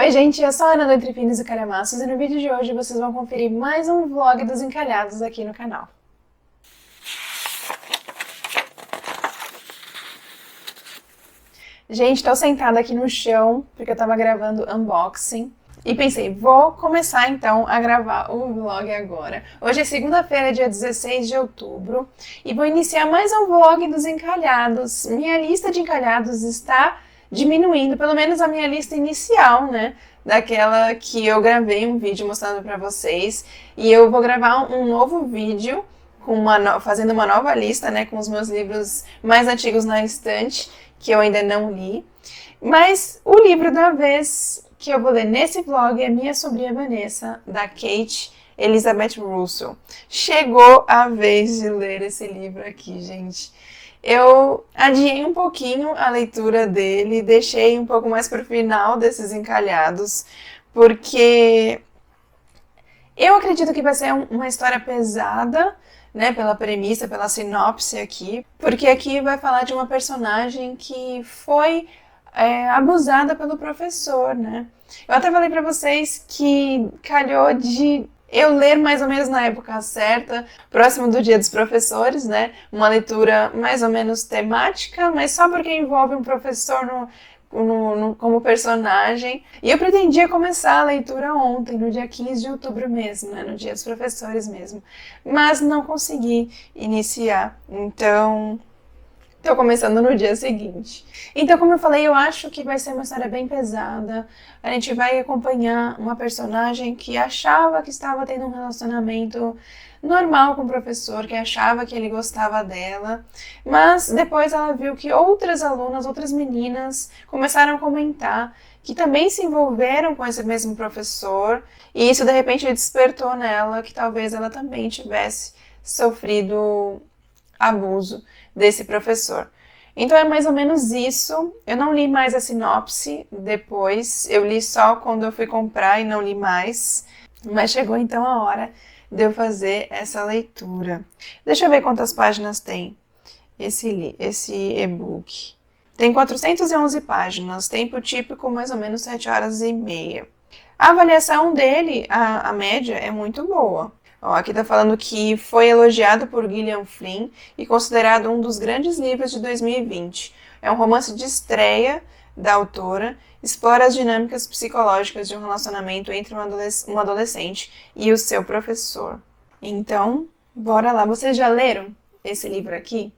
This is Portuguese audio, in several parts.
Oi gente, eu sou a Ana do Entre Pinos e Calhamaços e no vídeo de hoje vocês vão conferir mais um vlog dos encalhados aqui no canal. Gente, tô sentada aqui no chão porque eu tava gravando unboxing e pensei, vou começar então a gravar o vlog agora. Hoje é segunda-feira, dia 16 de outubro e vou iniciar mais um vlog dos encalhados. Minha lista de encalhados está diminuindo, pelo menos a minha lista inicial, né? Daquela que eu gravei um vídeo mostrando pra vocês. E eu vou gravar um novo vídeo com fazendo uma nova lista, né? Com os meus livros mais antigos na estante, que eu ainda não li. Mas o livro da vez que eu vou ler nesse vlog é Minha Sobrinha Vanessa, da Kate Elizabeth Russell. Chegou a vez de ler esse livro aqui, gente. Eu adiei um pouquinho a leitura dele, deixei um pouco mais para o final desses encalhados, porque eu acredito que vai ser uma história pesada, né, pela premissa, pela sinopse aqui, porque aqui vai falar de uma personagem que foi abusada pelo professor, né? Eu até falei para vocês que calhou de eu ler mais ou menos na época certa, próximo do Dia dos Professores, né? Uma leitura mais ou menos temática, mas só porque envolve um professor como personagem. E eu pretendia começar a leitura ontem, no dia 15 de outubro mesmo, né? No Dia dos Professores mesmo. Mas não consegui iniciar, então estou começando no dia seguinte. Então, como eu falei, eu acho que vai ser uma história bem pesada. A gente vai acompanhar uma personagem que achava que estava tendo um relacionamento normal com o professor, que achava que ele gostava dela, mas depois ela viu que outras alunas, outras meninas, começaram a comentar que também se envolveram com esse mesmo professor, e isso de repente despertou nela que talvez ela também tivesse sofrido abuso desse professor. Então é mais ou menos isso. Eu não li mais a sinopse depois, eu li só quando eu fui comprar e não li mais, mas chegou então a hora de eu fazer essa leitura. Deixa eu ver quantas páginas tem esse e-book. Tem 411 páginas, tempo típico mais ou menos 7 horas e meia. A avaliação dele, a média, é muito boa. Ó, aqui tá falando que foi elogiado por Gillian Flynn e considerado um dos grandes livros de 2020. É um romance de estreia da autora, explora as dinâmicas psicológicas de um relacionamento entre um adolescente e o seu professor. Então, bora lá. Vocês já leram esse livro aqui?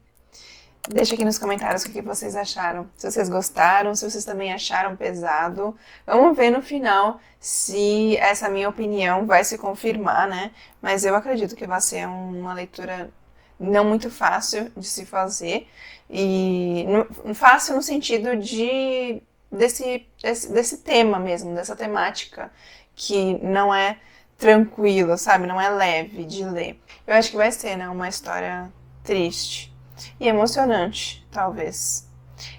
Deixa aqui nos comentários o que vocês acharam. Se vocês gostaram, se vocês também acharam pesado. Vamos ver no final se essa minha opinião vai se confirmar, né? Mas eu acredito que vai ser uma leitura não muito fácil de se fazer. E fácil no sentido desse tema mesmo, dessa temática, que não é tranquilo, sabe? Não é leve de ler. Eu acho que vai ser, né? Uma história triste e emocionante, talvez.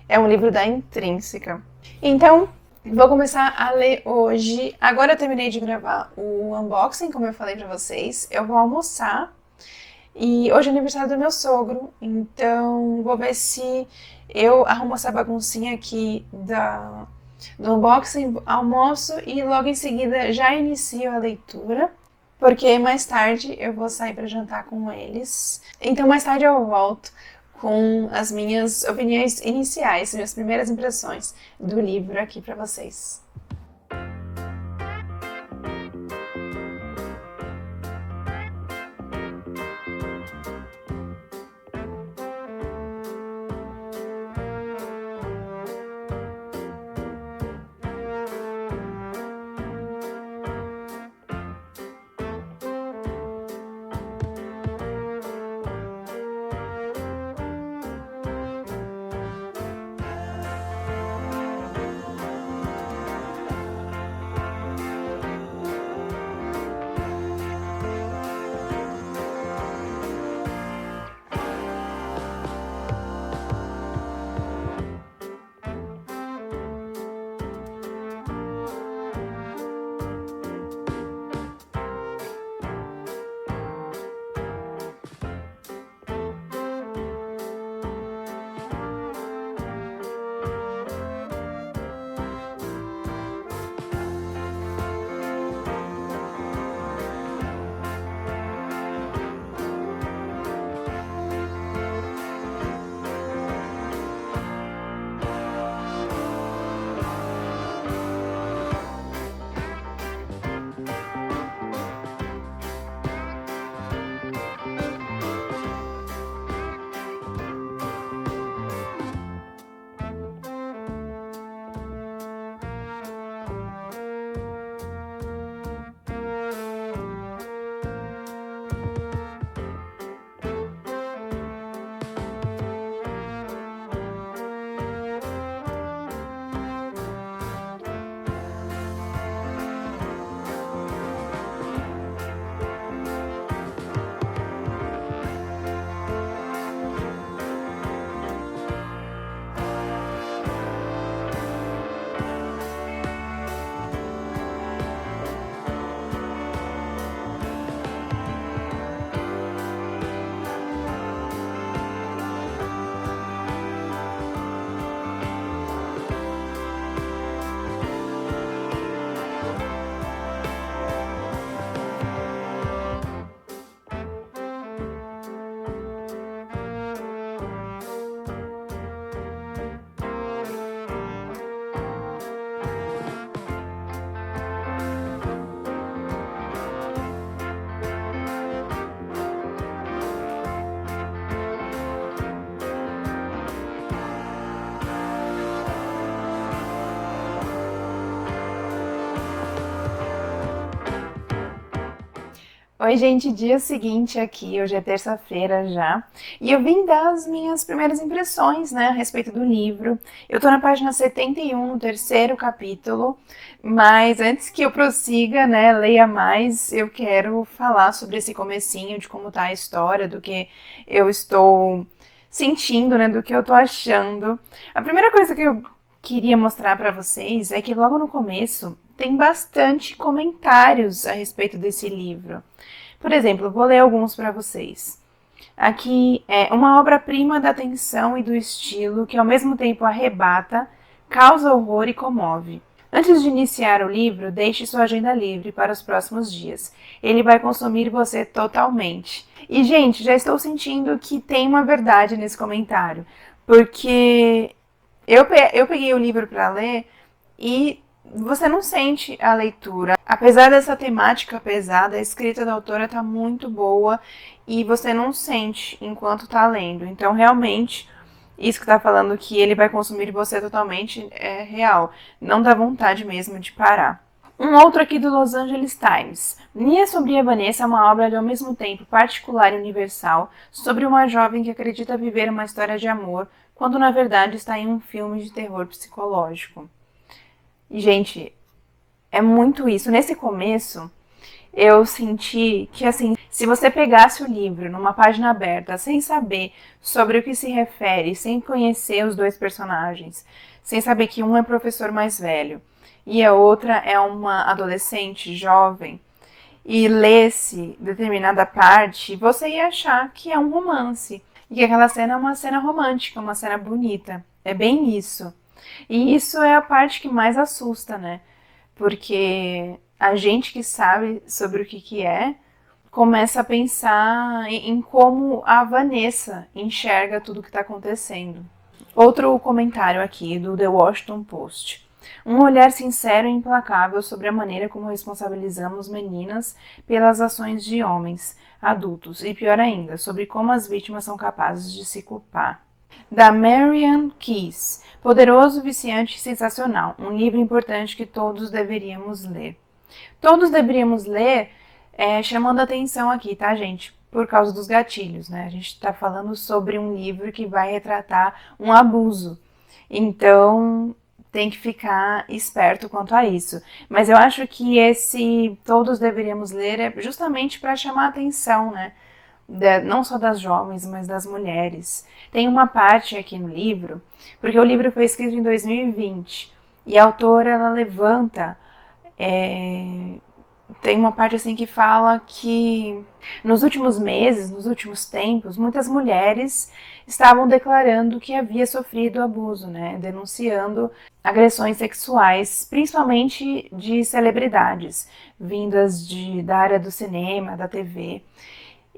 É um livro da Intrínseca. Então, vou começar a ler hoje. Agora eu terminei de gravar o unboxing, como eu falei pra vocês. Eu vou almoçar. E hoje é aniversário do meu sogro, então vou ver se eu arrumo essa baguncinha aqui do unboxing, almoço e logo em seguida já inicio a leitura, porque mais tarde eu vou sair para jantar com eles. Então mais tarde eu volto com as minhas opiniões iniciais, minhas primeiras impressões do livro aqui para vocês. Oi, gente, dia seguinte aqui, hoje é terça-feira já, e eu vim dar as minhas primeiras impressões, né, a respeito do livro. Eu tô na página 71, no terceiro capítulo, mas antes que eu prossiga, né, leia mais, eu quero falar sobre esse comecinho, de como tá a história, do que eu estou sentindo, né, do que eu tô achando. A primeira coisa que eu queria mostrar pra vocês é que logo no começo tem bastante comentários a respeito desse livro. Por exemplo, vou ler alguns para vocês. Aqui é uma obra-prima da tensão e do estilo que ao mesmo tempo arrebata, causa horror e comove. Antes de iniciar o livro, deixe sua agenda livre para os próximos dias. Ele vai consumir você totalmente. E, gente, já estou sentindo que tem uma verdade nesse comentário, porque eu peguei o livro para ler e você não sente a leitura. Apesar dessa temática pesada, a escrita da autora está muito boa e você não sente enquanto está lendo. Então, realmente, isso que está falando que ele vai consumir você totalmente é real. Não dá vontade mesmo de parar. Um outro aqui do Los Angeles Times. Nia Sombria Vanessa é uma obra de ao mesmo tempo particular e universal sobre uma jovem que acredita viver uma história de amor, quando na verdade está em um filme de terror psicológico. E, gente, é muito isso. Nesse começo, eu senti que, assim, se você pegasse o livro numa página aberta, sem saber sobre o que se refere, sem conhecer os dois personagens, sem saber que um é professor mais velho e a outra é uma adolescente jovem, e lesse determinada parte, você ia achar que é um romance. E que aquela cena é uma cena romântica, uma cena bonita. É bem isso. E isso é a parte que mais assusta, né? Porque a gente que sabe sobre o que é, começa a pensar em como a Vanessa enxerga tudo o que está acontecendo. Outro comentário aqui do The Washington Post. Um olhar sincero e implacável sobre a maneira como responsabilizamos meninas pelas ações de homens adultos e, pior ainda, sobre como as vítimas são capazes de se culpar. Da Marianne Keyes, Poderoso, Viciante e Sensacional, um livro importante que todos deveríamos ler. Todos deveríamos ler, chamando atenção aqui, tá, gente? Por causa dos gatilhos, né? A gente tá falando sobre um livro que vai retratar um abuso. Então, tem que ficar esperto quanto a isso. Mas eu acho que esse todos deveríamos ler é justamente para chamar a atenção, né? Não só das jovens, mas das mulheres. Tem uma parte aqui no livro, porque o livro foi escrito em 2020, e a autora, ela levanta, tem uma parte assim que fala que nos últimos meses, nos últimos tempos, muitas mulheres estavam declarando que havia sofrido abuso, né? Denunciando agressões sexuais, principalmente de celebridades, vindas da área do cinema, da TV.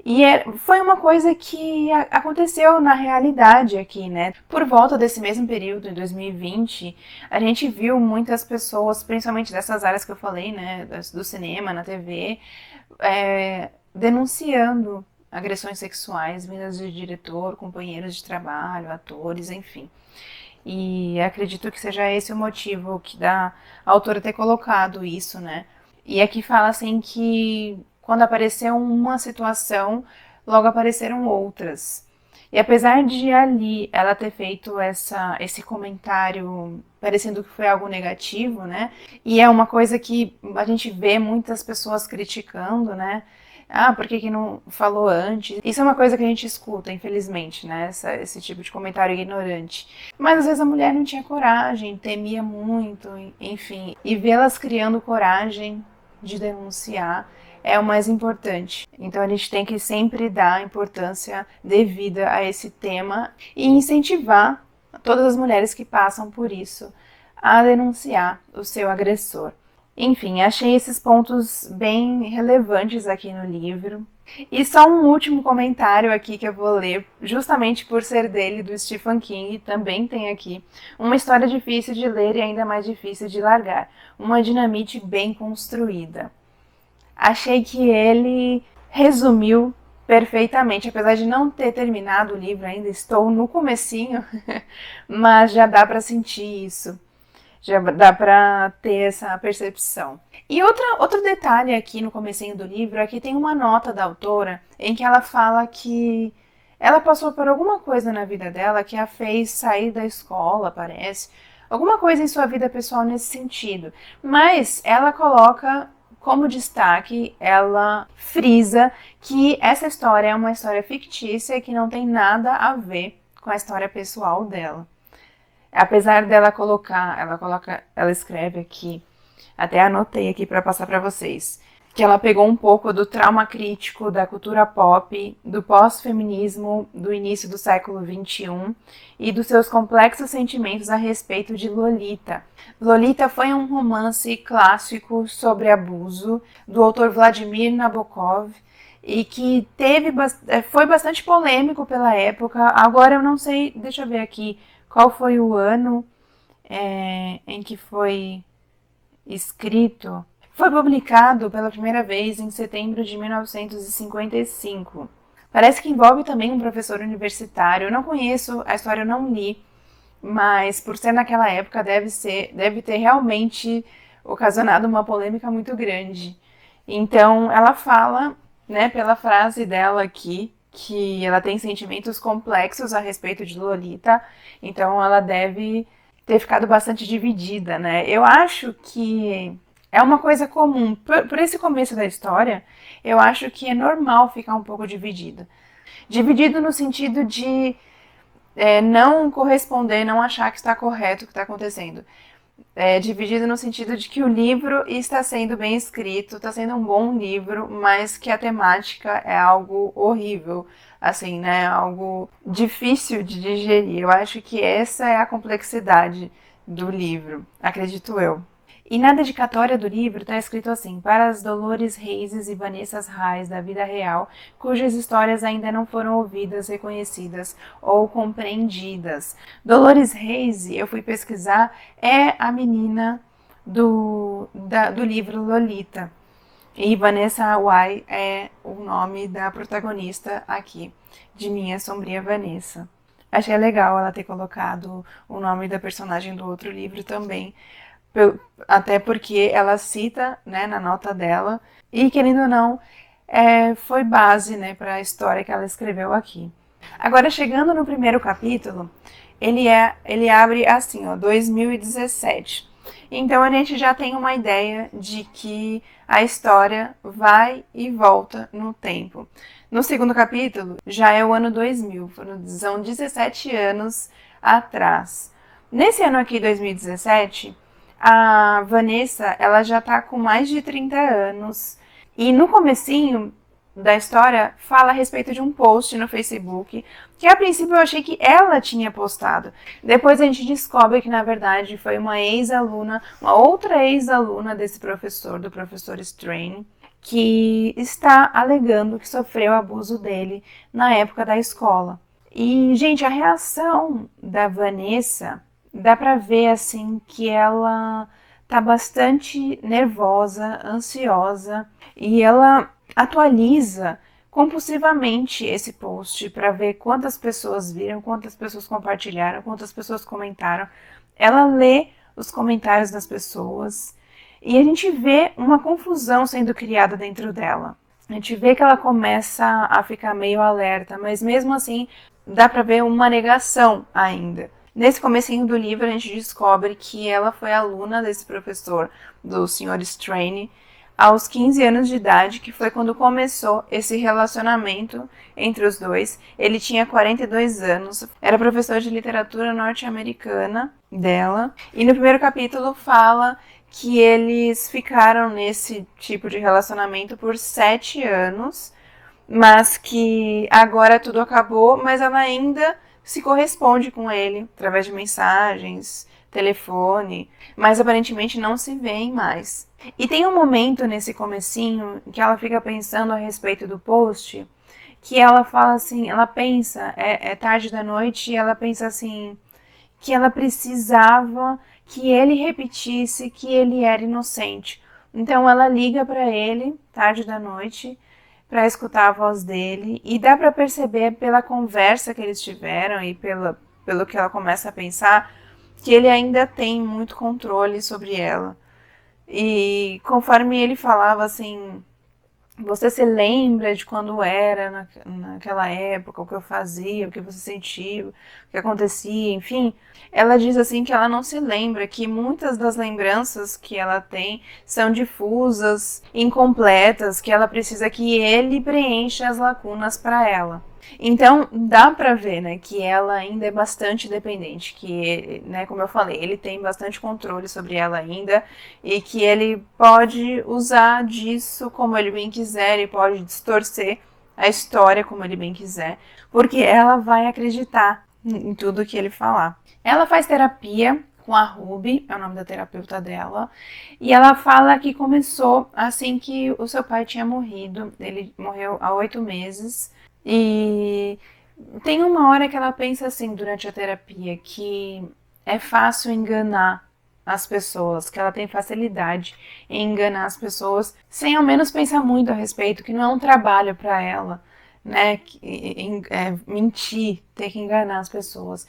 E foi uma coisa que aconteceu na realidade aqui, né? Por volta desse mesmo período, em 2020, a gente viu muitas pessoas, principalmente dessas áreas que eu falei, né? Do cinema, na TV, denunciando agressões sexuais vindas de diretor, companheiros de trabalho, atores, enfim. E acredito que seja esse o motivo que dá a autora ter colocado isso, né? E aqui fala assim que quando apareceu uma situação, logo apareceram outras. E apesar de ali ela ter feito esse comentário parecendo que foi algo negativo, né? E é uma coisa que a gente vê muitas pessoas criticando, né? Ah, por que não falou antes? Isso é uma coisa que a gente escuta, infelizmente, né? Esse tipo de comentário ignorante. Mas às vezes a mulher não tinha coragem, temia muito, enfim. E vê-las criando coragem de denunciar é o mais importante. Então a gente tem que sempre dar a importância devida a esse tema e incentivar todas as mulheres que passam por isso a denunciar o seu agressor. Enfim, achei esses pontos bem relevantes aqui no livro. E só um último comentário aqui que eu vou ler, justamente por ser dele, do Stephen King, também tem aqui. Uma história difícil de ler e ainda mais difícil de largar. Uma dinamite bem construída. Achei que ele resumiu perfeitamente, apesar de não ter terminado o livro ainda, estou no comecinho, mas já dá para sentir isso. Já dá pra ter essa percepção. E outro detalhe aqui no comecinho do livro é que tem uma nota da autora em que ela fala que ela passou por alguma coisa na vida dela que a fez sair da escola, parece. Alguma coisa em sua vida pessoal nesse sentido. Mas ela coloca como destaque, ela frisa que essa história é uma história fictícia que não tem nada a ver com a história pessoal dela. Apesar dela ela escreve aqui, até anotei aqui para passar para vocês, que ela pegou um pouco do trauma crítico da cultura pop, do pós-feminismo do início do século XXI e dos seus complexos sentimentos a respeito de Lolita. Lolita foi um romance clássico sobre abuso do autor Vladimir Nabokov e que foi bastante polêmico pela época. Agora eu não sei, deixa eu ver aqui, qual foi o ano em que foi escrito? Foi publicado pela primeira vez em setembro de 1955. Parece que envolve também um professor universitário. Eu não conheço, a história eu não li, mas por ser naquela época deve ter realmente ocasionado uma polêmica muito grande. Então ela fala, né, pela frase dela aqui, que ela tem sentimentos complexos a respeito de Lolita, então ela deve ter ficado bastante dividida, né? Eu acho que é uma coisa comum. Por esse começo da história, eu acho que é normal ficar um pouco dividida. Dividido no sentido de não corresponder, não achar que está correto o que está acontecendo. Dividido no sentido de que o livro está sendo bem escrito, está sendo um bom livro, mas que a temática é algo horrível, assim, né? Algo difícil de digerir. Eu acho que essa é a complexidade do livro, acredito eu. E na dedicatória do livro está escrito assim: para as Dolores Reis e Vanessa Reis da vida real, cujas histórias ainda não foram ouvidas, reconhecidas ou compreendidas. Dolores Reis, eu fui pesquisar, é a menina do livro Lolita. E Vanessa Wai é o nome da protagonista aqui, de Minha Sombria Vanessa. Achei legal ela ter colocado o nome da personagem do outro livro também, até porque ela cita, né, na nota dela, e querendo ou não, foi base, né, para a história que ela escreveu aqui. Agora, chegando no primeiro capítulo, ele abre assim, ó, 2017. Então a gente já tem uma ideia de que a história vai e volta no tempo. No segundo capítulo, já é o ano 2000, são 17 anos atrás. Nesse ano aqui, 2017, a Vanessa, ela já tá com mais de 30 anos. E no comecinho da história, fala a respeito de um post no Facebook, que a princípio eu achei que ela tinha postado. Depois a gente descobre que, na verdade, foi uma ex-aluna, uma outra ex-aluna desse professor, do professor Strain, que está alegando que sofreu abuso dele na época da escola. E, gente, a reação da Vanessa, dá pra ver, assim, que ela tá bastante nervosa, ansiosa, e ela atualiza compulsivamente esse post para ver quantas pessoas viram, quantas pessoas compartilharam, quantas pessoas comentaram. Ela lê os comentários das pessoas e a gente vê uma confusão sendo criada dentro dela. A gente vê que ela começa a ficar meio alerta, mas mesmo assim dá para ver uma negação ainda. Nesse comecinho do livro a gente descobre que ela foi aluna desse professor, do Sr. Strain, aos 15 anos de idade, que foi quando começou esse relacionamento entre os dois. Ele tinha 42 anos, era professor de literatura norte-americana dela, e no primeiro capítulo fala que eles ficaram nesse tipo de relacionamento por 7 anos, mas que agora tudo acabou, mas ela ainda se corresponde com ele através de mensagens, telefone, mas aparentemente não se veem mais. E tem um momento nesse comecinho que ela fica pensando a respeito do post, que ela fala assim, ela pensa, é tarde da noite, e ela pensa assim, que ela precisava que ele repetisse que ele era inocente. Então ela liga para ele, tarde da noite, para escutar a voz dele, e dá para perceber pela conversa que eles tiveram e pelo que ela começa a pensar, que ele ainda tem muito controle sobre ela. E conforme ele falava assim, você se lembra de quando era naquela época, o que eu fazia, o que você sentia, o que acontecia, enfim. Ela diz assim que ela não se lembra, que muitas das lembranças que ela tem são difusas, incompletas, que ela precisa que ele preencha as lacunas para ela. Então, dá pra ver, né, que ela ainda é bastante dependente, que, né, como eu falei, ele tem bastante controle sobre ela ainda e que ele pode usar disso como ele bem quiser, ele pode distorcer a história como ele bem quiser, porque ela vai acreditar em tudo que ele falar. Ela faz terapia com a Ruby, é o nome da terapeuta dela, e ela fala que começou assim que o seu pai tinha morrido, ele morreu há 8 meses, e tem uma hora que ela pensa assim durante a terapia que é fácil enganar as pessoas, que ela tem facilidade em enganar as pessoas sem ao menos pensar muito a respeito, que não é um trabalho para ela, né? Mentir, ter que enganar as pessoas.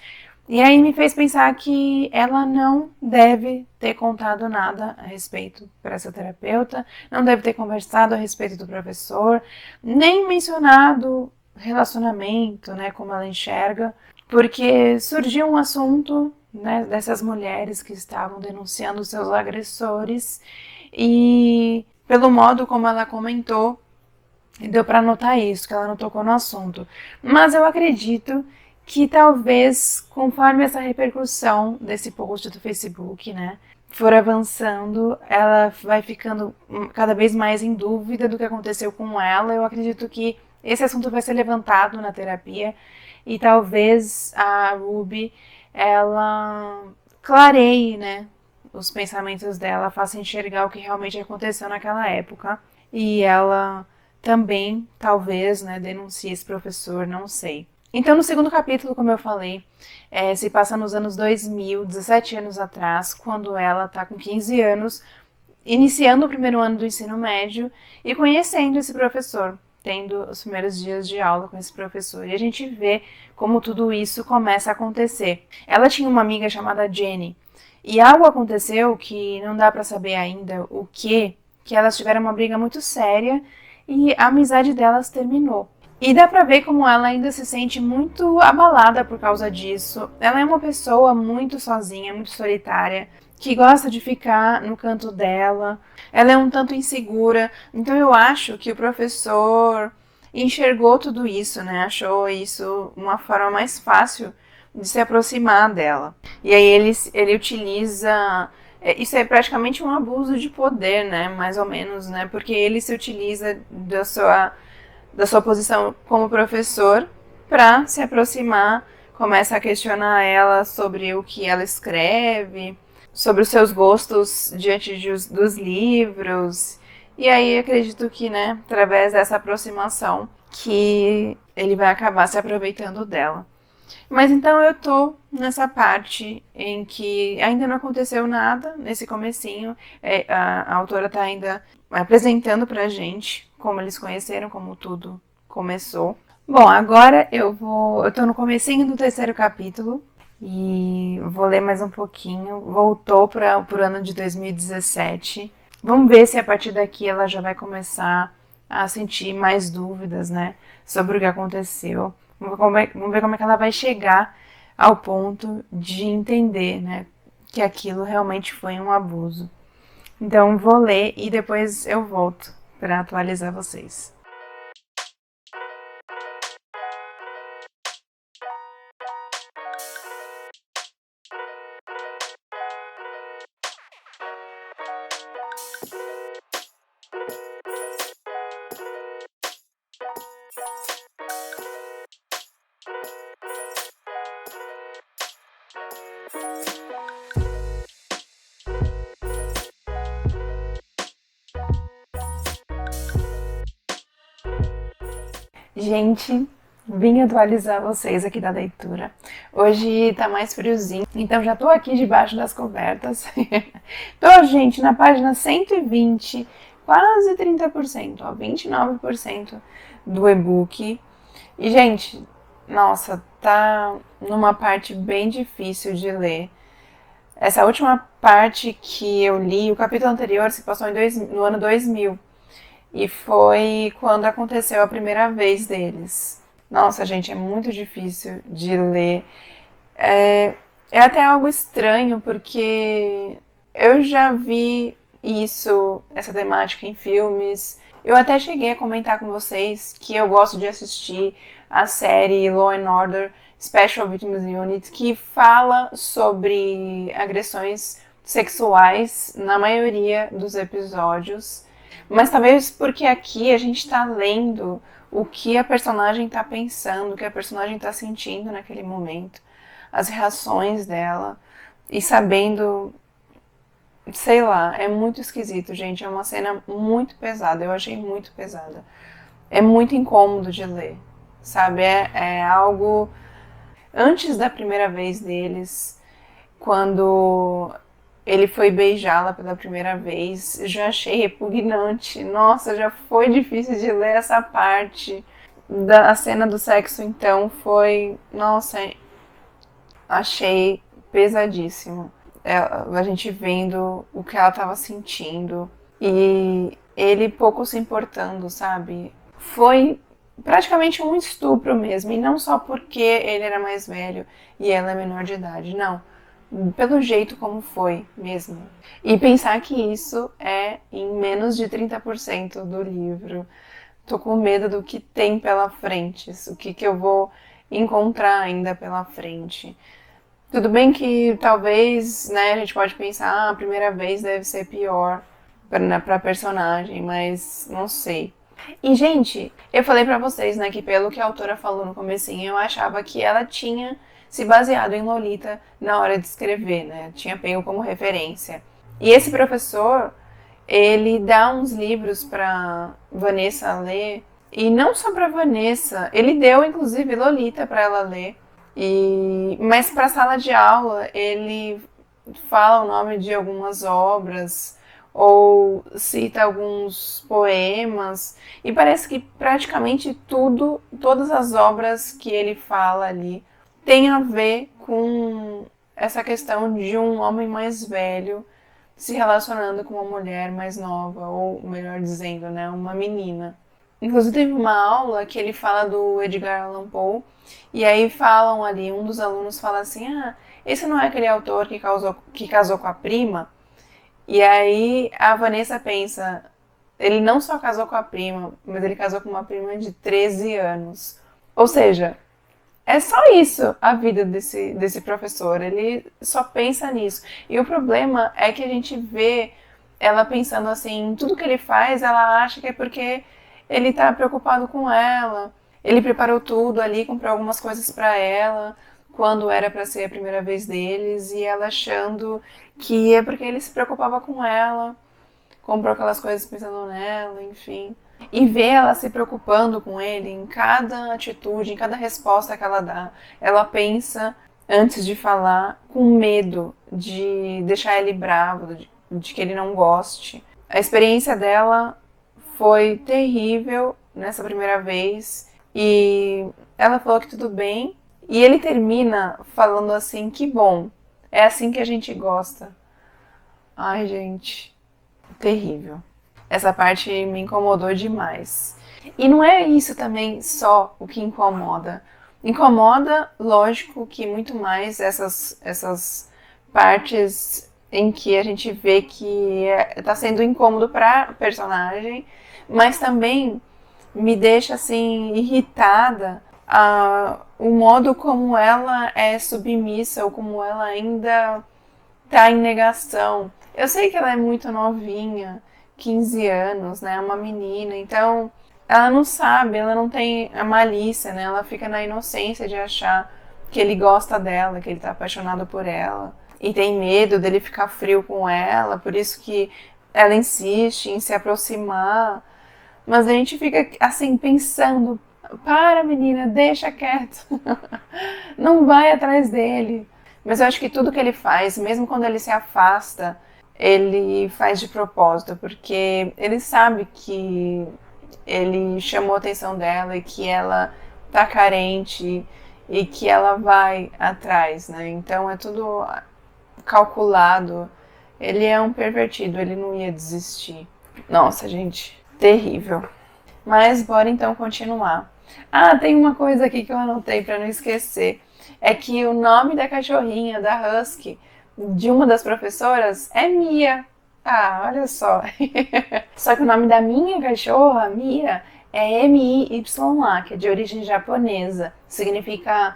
E aí me fez pensar que ela não deve ter contado nada a respeito para essa terapeuta, não deve ter conversado a respeito do professor, nem mencionado relacionamento, né, como ela enxerga, porque surgiu um assunto, né, dessas mulheres que estavam denunciando seus agressores e pelo modo como ela comentou, deu para notar isso, que ela não tocou no assunto. Mas eu acredito que talvez, conforme essa repercussão desse post do Facebook, né, for avançando, ela vai ficando cada vez mais em dúvida do que aconteceu com ela. Eu acredito que esse assunto vai ser levantado na terapia e talvez a Ruby, ela clareie, né, os pensamentos dela, faça enxergar o que realmente aconteceu naquela época e ela também, talvez, né, denuncie esse professor, não sei. Então, no segundo capítulo, como eu falei, se passa nos anos 2000, 17 anos atrás, quando ela está com 15 anos, iniciando o primeiro ano do ensino médio e conhecendo esse professor, tendo os primeiros dias de aula com esse professor. E a gente vê como tudo isso começa a acontecer. Ela tinha uma amiga chamada Jenny, e algo aconteceu que não dá para saber ainda o que elas tiveram uma briga muito séria e a amizade delas terminou. E dá pra ver como ela ainda se sente muito abalada por causa disso. Ela é uma pessoa muito sozinha, muito solitária, que gosta de ficar no canto dela. Ela é um tanto insegura. Então eu acho que o professor enxergou tudo isso, né? Achou isso uma forma mais fácil de se aproximar dela. E aí ele utiliza... Isso é praticamente um abuso de poder, né? Mais ou menos, né? Porque ele se utiliza da sua posição como professor para se aproximar, começa a questionar ela sobre o que ela escreve, sobre os seus gostos diante dos livros. E aí acredito que, né, através dessa aproximação, que ele vai acabar se aproveitando dela. Mas então eu tô nessa parte em que ainda não aconteceu nada nesse comecinho. A autora tá ainda apresentando pra gente como eles conheceram, como tudo começou. Bom, agora eu tô no comecinho do terceiro capítulo e vou ler mais um pouquinho. Voltou para o ano de 2017. Vamos ver se a partir daqui ela já vai começar a sentir mais dúvidas, né, sobre o que aconteceu. Vamos ver como é que ela vai chegar ao ponto de entender, né, que aquilo realmente foi um abuso. Então vou ler e depois eu volto para atualizar vocês. Gente, vim atualizar vocês aqui da leitura. Hoje tá mais friozinho, então já tô aqui debaixo das cobertas. Tô, gente, na página 120, quase 30%, ó, 29% do e-book. E, gente, nossa, tá numa parte bem difícil de ler. Essa última parte que eu li, o capítulo anterior se passou no ano 2000. E foi quando aconteceu a primeira vez deles. Nossa, gente, é muito difícil de ler. É até algo estranho, porque eu já vi essa temática em filmes. Eu até cheguei a comentar com vocês que eu gosto de assistir a série Law and Order Special Victims Unit, que fala sobre agressões sexuais na maioria dos episódios. Mas talvez porque aqui a gente está lendo o que a personagem está pensando, o que a personagem está sentindo naquele momento, as reações dela, e sabendo, sei lá, é muito esquisito, gente. É uma cena muito pesada, eu achei muito pesada. É muito incômodo de ler, sabe? É algo antes da primeira vez deles, quando ele foi beijá-la pela primeira vez, já achei repugnante. Nossa, já foi difícil de ler essa parte. A cena do sexo, então, foi... Nossa, achei pesadíssimo. A gente vendo o que ela estava sentindo e ele pouco se importando, sabe? Foi praticamente um estupro mesmo, e não só porque ele era mais velho e ela é menor de idade, não. Pelo jeito como foi mesmo. E pensar que isso é em menos de 30% do livro. Tô com medo do que tem pela frente, o que eu vou encontrar ainda pela frente. Tudo bem que talvez, né, a gente pode pensar, a primeira vez deve ser pior pra personagem, mas não sei. E, gente, eu falei pra vocês, né, que pelo que a autora falou no comecinho, eu achava que ela tinha se baseado em Lolita na hora de escrever, né, tinha pego como referência. E esse professor, ele dá uns livros pra Vanessa ler, e não só pra Vanessa, ele deu, inclusive, Lolita pra ela ler. Mas para a sala de aula ele fala o nome de algumas obras ou cita alguns poemas e parece que praticamente todas as obras que ele fala ali tem a ver com essa questão de um homem mais velho se relacionando com uma mulher mais nova, ou melhor dizendo, né, uma menina. Inclusive teve uma aula que ele fala do Edgar Allan Poe, e aí falam ali, um dos alunos fala assim, esse não é aquele autor que casou com a prima? E aí a Vanessa pensa, ele não só casou com a prima, mas ele casou com uma prima de 13 anos. Ou seja, é só isso a vida desse professor, ele só pensa nisso. E o problema é que a gente vê ela pensando assim, tudo que ele faz, ela acha que é porque ele tá preocupado com ela. Ele preparou tudo ali, comprou algumas coisas pra ela, quando era pra ser a primeira vez deles, e ela achando que é porque ele se preocupava com ela, comprou aquelas coisas pensando nela, enfim. E ver ela se preocupando com ele em cada atitude, em cada resposta que ela dá. Ela pensa antes de falar com medo de deixar ele bravo, de que ele não goste. A experiência dela foi terrível nessa primeira vez e ela falou que tudo bem. E ele termina falando assim, que bom, é assim que a gente gosta. Ai, gente, terrível. Essa parte me incomodou demais. E não é isso também só o que incomoda. Incomoda, lógico, que muito mais essas partes em que a gente vê que tá sendo incômodo pra personagem, mas também me deixa assim irritada o modo como ela é submissa ou como ela ainda tá em negação. Eu sei que ela é muito novinha, 15 anos, né? Uma menina, então ela não sabe, ela não tem a malícia, né? Ela fica na inocência de achar que ele gosta dela, que ele tá apaixonado por ela. E tem medo dele ficar frio com ela, por isso que ela insiste em se aproximar. Mas a gente fica assim pensando, para menina, deixa quieto, não vai atrás dele. Mas eu acho que tudo que ele faz, mesmo quando ele se afasta, ele faz de propósito, porque ele sabe que ele chamou a atenção dela e que ela tá carente e que ela vai atrás, né? Então é tudo calculado. Ele é um pervertido, ele não ia desistir. Nossa, gente, terrível. Mas bora então continuar. Ah, tem uma coisa aqui que eu anotei pra não esquecer. É que o nome da cachorrinha, da Husky, de uma das professoras, é Mia. Ah, olha só. Só que o nome da minha cachorra, Mia, é M-I-Y-A, que é de origem japonesa. Significa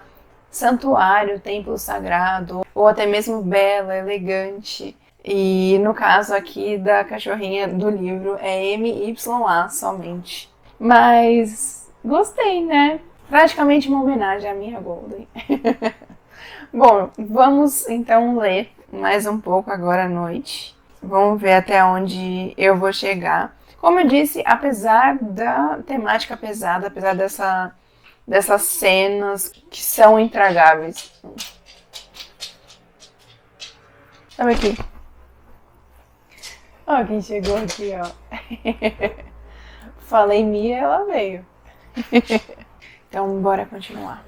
santuário, templo sagrado, ou até mesmo bela, elegante. E no caso aqui da cachorrinha do livro é M-Y-A somente. Mas gostei, né? Praticamente uma homenagem à minha Golden. Bom, vamos então ler mais um pouco agora à noite. Vamos ver até onde eu vou chegar. Como eu disse, apesar da temática pesada, apesar dessas cenas que são intragáveis. Sabe aqui? Ó, quem chegou aqui, ó. Falei Mia, ela veio. Então, bora continuar.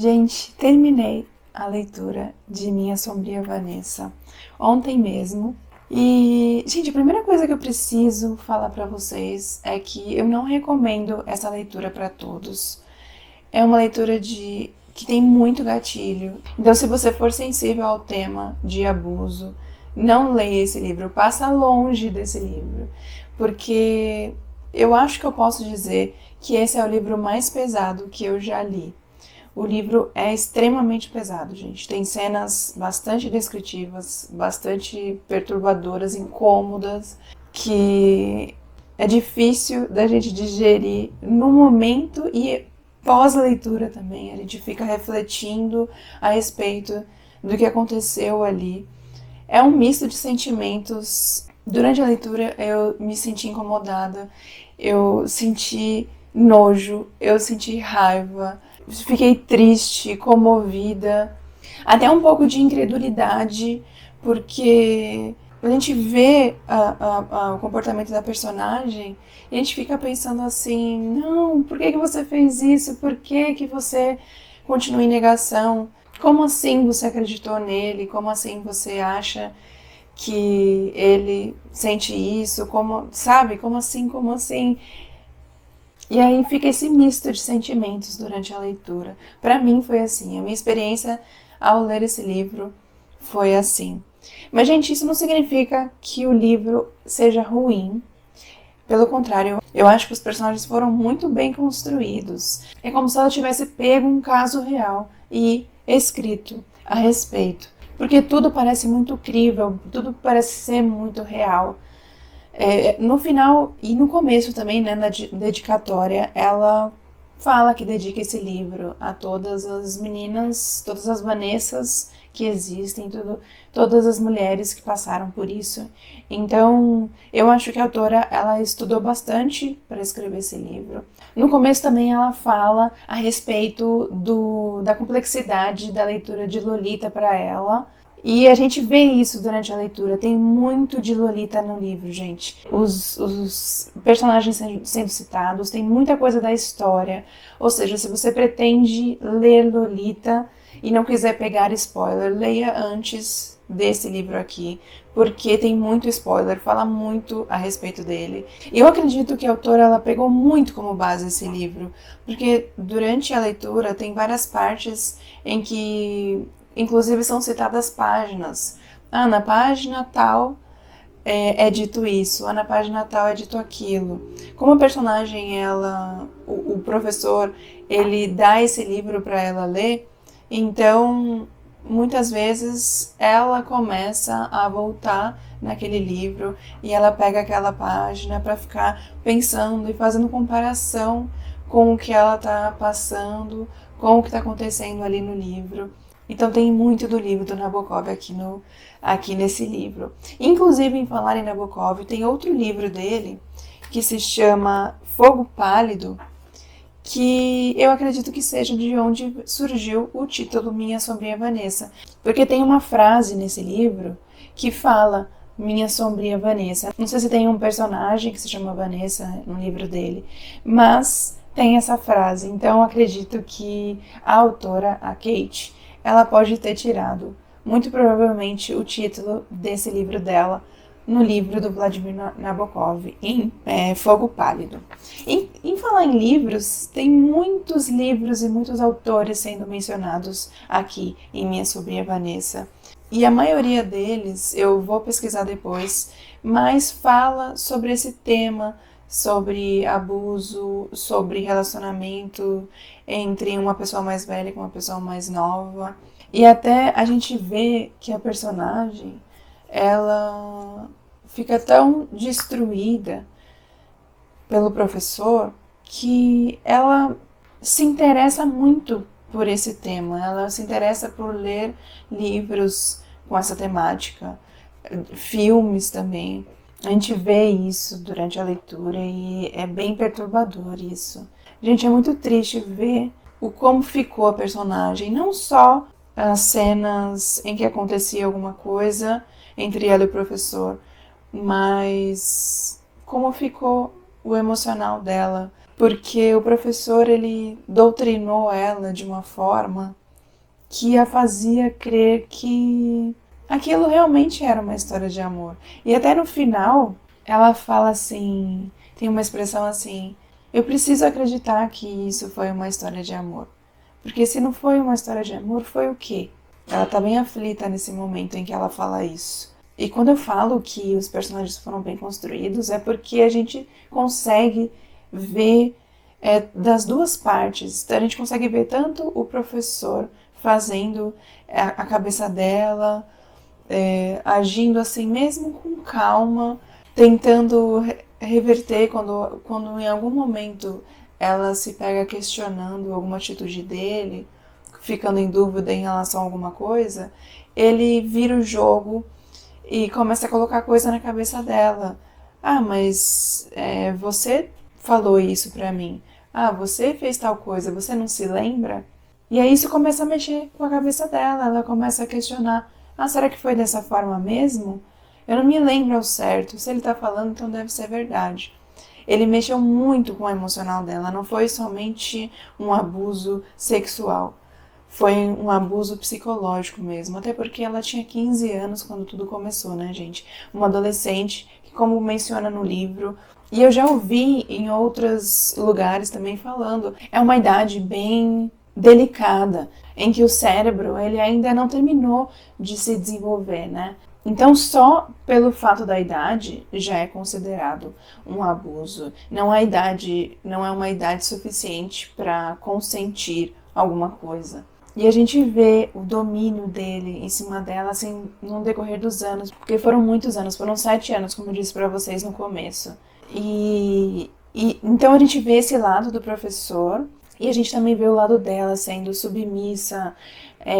Gente, terminei a leitura de Minha Sombria Vanessa ontem mesmo. E, gente, a primeira coisa que eu preciso falar pra vocês é que eu não recomendo essa leitura pra todos. É uma leitura que tem muito gatilho. Então, se você for sensível ao tema de abuso, não leia esse livro, passa longe desse livro. Porque eu acho que eu posso dizer que esse é o livro mais pesado que eu já li. O livro é extremamente pesado, gente. Tem cenas bastante descritivas, bastante perturbadoras, incômodas, que é difícil da gente digerir no momento e pós-leitura também. A gente fica refletindo a respeito do que aconteceu ali. É um misto de sentimentos. Durante a leitura eu me senti incomodada, eu senti nojo, eu senti raiva, fiquei triste, comovida, até um pouco de incredulidade, porque a gente vê o comportamento da personagem e a gente fica pensando assim, não, por que você fez isso? Por que você continua em negação? Como assim você acreditou nele? Como assim você acha que ele sente isso, como, sabe? Como assim, como assim? E aí fica esse misto de sentimentos durante a leitura. Para mim foi assim, a minha experiência ao ler esse livro foi assim. Mas, gente, isso não significa que o livro seja ruim. Pelo contrário, eu acho que os personagens foram muito bem construídos. É como se ela tivesse pego um caso real e escrito a respeito. Porque tudo parece muito crível, tudo parece ser muito real. No final e no começo também, né, na dedicatória, ela fala que dedica esse livro a todas as meninas, todas as Vanessas que existem, todas as mulheres que passaram por isso. Então, eu acho que a autora, ela estudou bastante para escrever esse livro. No começo também ela fala a respeito da complexidade da leitura de Lolita para ela. E a gente vê isso durante a leitura, tem muito de Lolita no livro, gente. Os personagens sendo citados, tem muita coisa da história. Ou seja, se você pretende ler Lolita e não quiser pegar spoiler, leia antes desse livro aqui, porque tem muito spoiler, fala muito a respeito dele. E eu acredito que a autora, ela pegou muito como base esse livro, porque durante a leitura tem várias partes em que inclusive são citadas páginas. Na página tal é dito isso, na página tal é dito aquilo. Como a personagem, o professor, ele dá esse livro para ela ler, então muitas vezes ela começa a voltar naquele livro e ela pega aquela página para ficar pensando e fazendo comparação com o que ela está passando, com o que está acontecendo ali no livro. Então tem muito do livro do Nabokov aqui nesse livro. Inclusive, em falar em Nabokov, tem outro livro dele que se chama Fogo Pálido, que eu acredito que seja de onde surgiu o título Minha Sombria Vanessa. Porque tem uma frase nesse livro que fala Minha Sombria Vanessa. Não sei se tem um personagem que se chama Vanessa no livro dele, mas tem essa frase. Então acredito que a autora, a Kate, ela pode ter tirado, muito provavelmente, o título desse livro dela no livro do Vladimir Nabokov, em Fogo Pálido. Em falar em livros, tem muitos livros e muitos autores sendo mencionados aqui em Minha Sobrinha Vanessa. E a maioria deles, eu vou pesquisar depois, mas fala sobre esse tema, sobre abuso, sobre relacionamento entre uma pessoa mais velha com uma pessoa mais nova. E até a gente vê que a personagem, ela fica tão destruída pelo professor que ela se interessa muito por esse tema. Ela se interessa por ler livros com essa temática, filmes também. A gente vê isso durante a leitura e é bem perturbador isso. Gente, é muito triste ver como ficou a personagem, não só as cenas em que acontecia alguma coisa entre ela e o professor, mas como ficou o emocional dela, porque o professor, ele doutrinou ela de uma forma que a fazia crer que aquilo realmente era uma história de amor. E até no final, ela fala assim, tem uma expressão assim, eu preciso acreditar que isso foi uma história de amor. Porque se não foi uma história de amor, foi o quê? Ela tá bem aflita nesse momento em que ela fala isso. E quando eu falo que os personagens foram bem construídos, é porque a gente consegue ver das duas partes. A gente consegue ver tanto o professor fazendo a cabeça dela, agindo assim mesmo com calma, tentando reverter quando em algum momento ela se pega questionando alguma atitude dele, ficando em dúvida em relação a alguma coisa, ele vira o jogo e começa a colocar coisa na cabeça dela. Mas você falou isso pra mim. Você fez tal coisa, você não se lembra? E aí isso começa a mexer com a cabeça dela, ela começa a questionar, será que foi dessa forma mesmo? Eu não me lembro ao certo, se ele tá falando, então deve ser verdade. Ele mexeu muito com o emocional dela, não foi somente um abuso sexual. foi um abuso psicológico mesmo, até porque ela tinha 15 anos quando tudo começou, né, gente? Uma adolescente que, como menciona no livro, e eu já ouvi em outros lugares também falando, é uma idade bem delicada, em que o cérebro ele ainda não terminou de se desenvolver, né? Então, só pelo fato da idade já é considerado um abuso. Não é uma idade suficiente para consentir alguma coisa. E a gente vê o domínio dele em cima dela, assim, no decorrer dos anos, porque foram muitos anos, foram 7 anos, como eu disse para vocês no começo. E então a gente vê esse lado do professor, e a gente também vê o lado dela sendo submissa,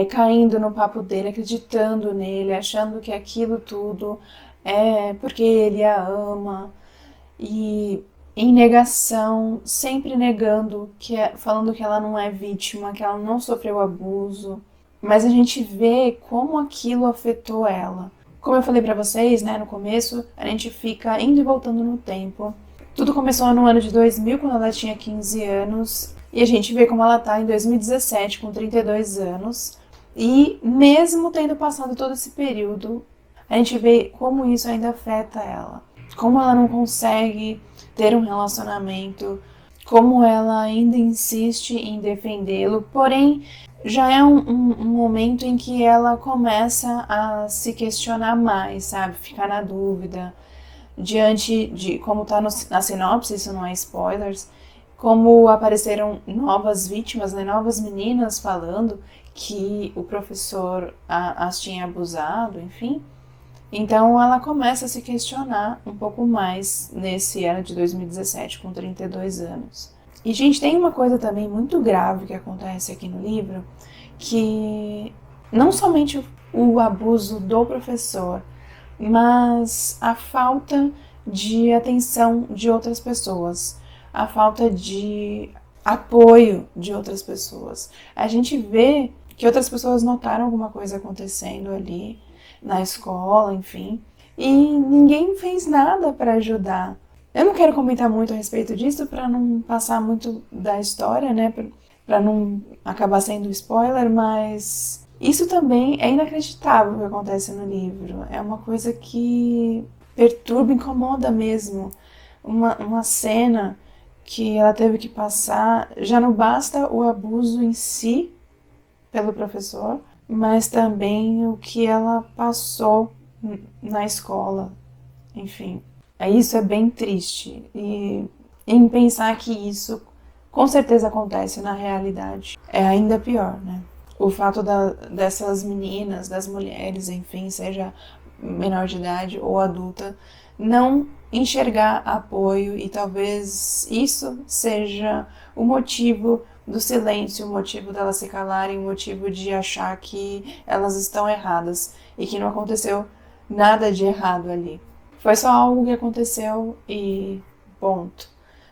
caindo no papo dele, acreditando nele, achando que aquilo tudo é porque ele a ama, e em negação, sempre negando, falando que ela não é vítima, que ela não sofreu abuso. Mas a gente vê como aquilo afetou ela. Como eu falei pra vocês, né, no começo, a gente fica indo e voltando no tempo. Tudo começou no ano de 2000, quando ela tinha 15 anos, e a gente vê como ela tá em 2017, com 32 anos. E mesmo tendo passado todo esse período, a gente vê como isso ainda afeta ela. Como ela não consegue ter um relacionamento, como ela ainda insiste em defendê-lo, porém já é um momento em que ela começa a se questionar mais, sabe? Ficar na dúvida, diante de como tá na sinopse, isso não é spoilers, como apareceram novas vítimas, né? Novas meninas falando que o professor as tinha abusado, enfim. Então ela começa a se questionar um pouco mais nesse ano de 2017, com 32 anos. E, gente, tem uma coisa também muito grave que acontece aqui no livro, que não somente o abuso do professor, mas a falta de atenção de outras pessoas, a falta de apoio de outras pessoas. A gente vê que outras pessoas notaram alguma coisa acontecendo ali na escola, enfim, e ninguém fez nada para ajudar. Eu não quero comentar muito a respeito disso para não passar muito da história, né, para não acabar sendo spoiler, mas isso também é inacreditável o que acontece no livro. É uma coisa que perturba, incomoda mesmo. Uma cena que ela teve que passar, já não basta o abuso em si pelo professor, mas também o que ela passou na escola, enfim. Isso é bem triste, e em pensar que isso com certeza acontece na realidade é ainda pior, né? O fato dessas meninas, das mulheres, enfim, seja menor de idade ou adulta, não enxergar apoio, e talvez isso seja o motivo do silêncio, o motivo delas se calarem, o motivo de achar que elas estão erradas e que não aconteceu nada de errado ali. Foi só algo que aconteceu e ponto.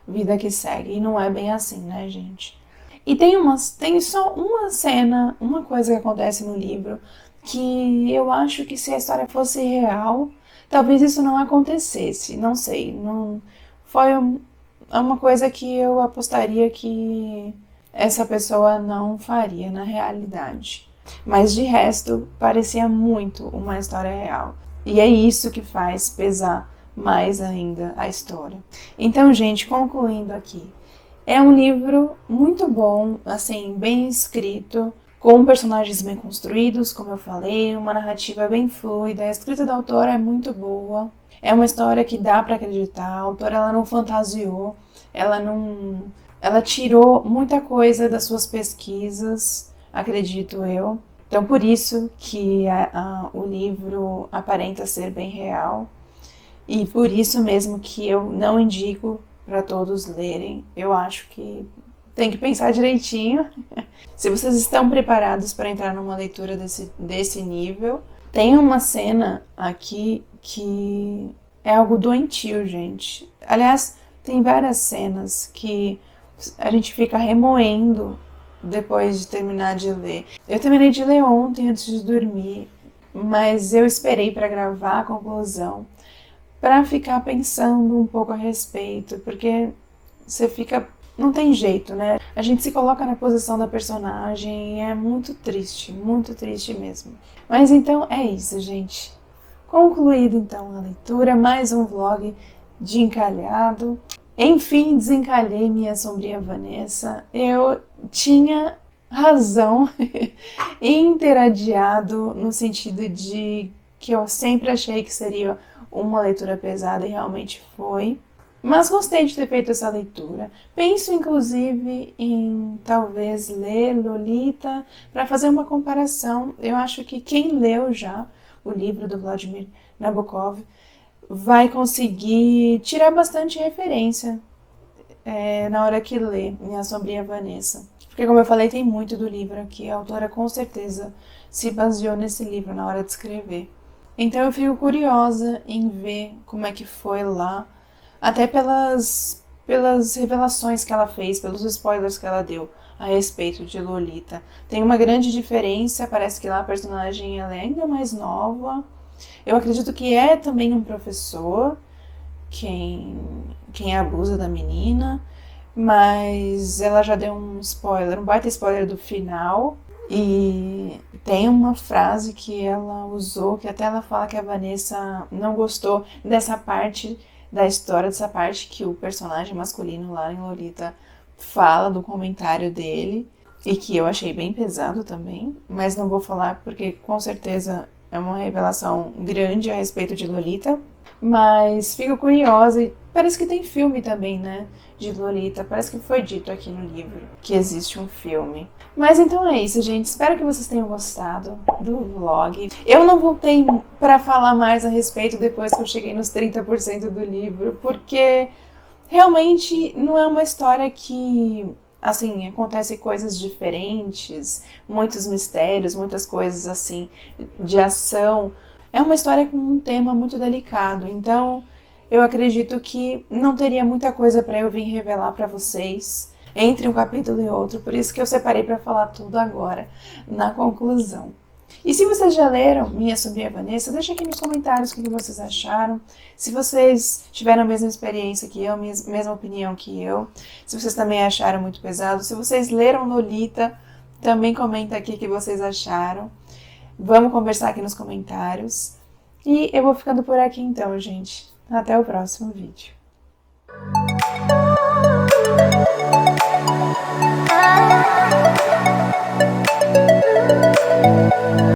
Vida que segue. E não é bem assim, né, gente? E tem só uma cena, uma coisa que acontece no livro que eu acho que se a história fosse real, talvez isso não acontecesse. Não sei. Não, é uma coisa que eu apostaria que essa pessoa não faria na realidade. Mas de resto, parecia muito uma história real. E é isso que faz pesar mais ainda a história. Então, gente, concluindo aqui, é um livro muito bom, assim, bem escrito, com personagens bem construídos, como eu falei, uma narrativa bem fluida, a escrita da autora é muito boa, é uma história que dá para acreditar, a autora ela não fantasiou, ela tirou muita coisa das suas pesquisas, acredito eu. Então, por isso que o livro aparenta ser bem real, e por isso mesmo que eu não indico para todos lerem. Eu acho que tem que pensar direitinho. Se vocês estão preparados para entrar numa leitura desse nível, tem uma cena aqui que é algo doentio, gente. Aliás, tem várias cenas que a gente fica remoendo depois de terminar de ler. Eu terminei de ler ontem antes de dormir, mas eu esperei para gravar a conclusão, para ficar pensando um pouco a respeito, porque você fica não tem jeito, né? A gente se coloca na posição da personagem e é muito triste mesmo. Mas então é isso, gente. Concluído então a leitura, mais um vlog de encalhado. Enfim, desencalhei minha sombria Vanessa. Eu tinha razão em ter adiado, no sentido de que eu sempre achei que seria uma leitura pesada e realmente foi. Mas gostei de ter feito essa leitura. Penso, inclusive, em talvez ler Lolita para fazer uma comparação. Eu acho que quem leu já o livro do Vladimir Nabokov vai conseguir tirar bastante referência na hora que lê Minha Sombria Vanessa. Porque, como eu falei, tem muito do livro aqui. A autora com certeza se baseou nesse livro na hora de escrever. Então eu fico curiosa em ver como é que foi lá, até pelas revelações que ela fez, pelos spoilers que ela deu a respeito de Lolita. Tem uma grande diferença, parece que lá a personagem ela é ainda mais nova. Eu acredito que é também um professor quem abusa da menina, mas ela já deu um spoiler, um baita spoiler do final. E tem uma frase que ela usou, que até ela fala que a Vanessa não gostou dessa parte da história, dessa parte que o personagem masculino lá em Lolita fala do comentário dele, e que eu achei bem pesado também, mas não vou falar porque com certeza é uma revelação grande a respeito de Lolita. Mas fico curiosa, e parece que tem filme também, né, de Lolita. Parece que foi dito aqui no livro que existe um filme. Mas então é isso, gente. Espero que vocês tenham gostado do vlog. Eu não voltei para falar mais a respeito depois que eu cheguei nos 30% do livro, porque realmente não é uma história que, assim, acontece coisas diferentes, muitos mistérios, muitas coisas assim de ação. É uma história com um tema muito delicado, então eu acredito que não teria muita coisa para eu vir revelar para vocês entre um capítulo e outro, por isso que eu separei para falar tudo agora, na conclusão. E se vocês já leram Minha Sombria Vanessa, deixa aqui nos comentários o que vocês acharam. Se vocês tiveram a mesma experiência que eu, mesma opinião que eu, se vocês também acharam muito pesado, se vocês leram Lolita, também comenta aqui o que vocês acharam. Vamos conversar aqui nos comentários. E eu vou ficando por aqui então, gente. Até o próximo vídeo.